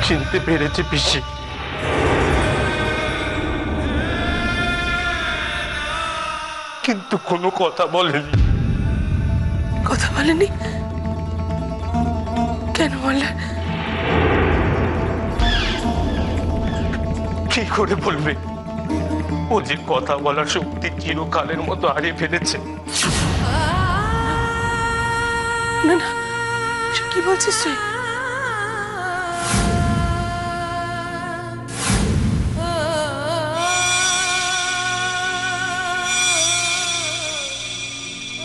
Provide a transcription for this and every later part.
চিনতে পেরেছে পিসি। কিন্তু কোনো কথা বলেনি। কথা বলেনি? কেন বললে? কি করে বলবে? ও যে কথা বলার শক্তি চিরকালের মতো হারিয়ে ফেলেছে। না না, কি বলছিস তুই?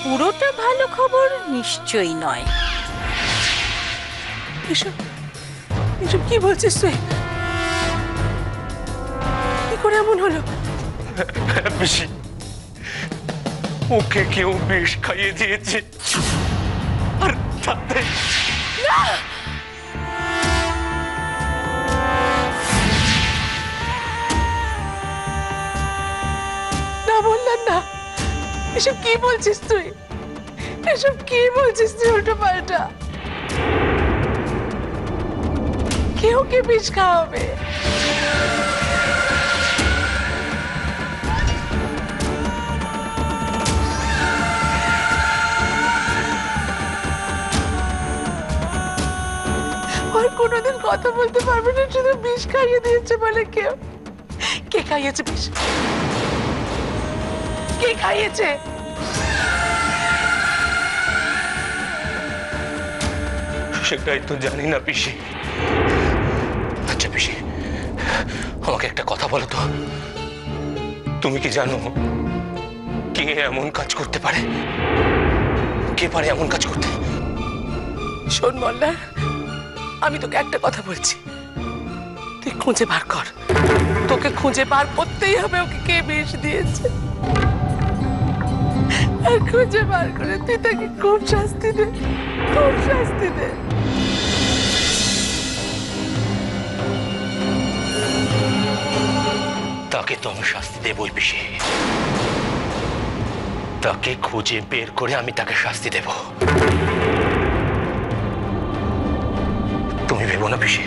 পুরোটা ভালো খবর নিশ্চয়ই নয়। এসব এসব কি বলছিস তুই? কি করে এমন হলো? পিসি, ওকে কেউ বিষ খাইয়ে দিয়েছে। আর তাতে না বললেন না। এসব কি বলছিস তুই? এসব কি বলছিস তুই উল্টো পাল্টা? কেউ কি বিষ খাওয়াবে? আর কোনোদিন কথা বলতে পারবে না, শুধু বিষ খাইয়ে দিয়েছে বলে। কেউ কে খাইয়েছে বিষ? কে খাইয়েছে? সেটাই তো জানি না পিসি। আচ্ছা পিসি, আমাকে একটা কথা বলো তো, তুমি কি জানো কে এমন কাজ করতে পারে? কে পারে এমন কাজ করতে? শোন মল্লার, আমি তোকে একটা কথা বলছি, তুই খুঁজে বার কর। তোকে খুঁজে বার করতেই হবে ওকে কে বিষ দিয়েছে। আর খুঁজে বার করে তুই তাকে খুব শাস্তি দে, খুব শাস্তি দে। তাকে তো আমি শাস্তি দেবই পিসি। তাকে খুঁজে বের করে আমি তাকে শাস্তি দেব। তুমি ভেবো না পিসি,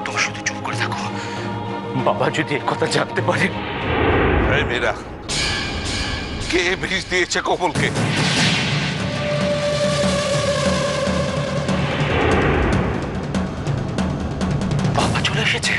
তুমি শুধু চুপ করে থাকো। বাবা যদি এর কথা জানতে পারে। এই মেয়েরা, কে বিষ দিয়েছে কমলকে? বাবা চলে এসেছে।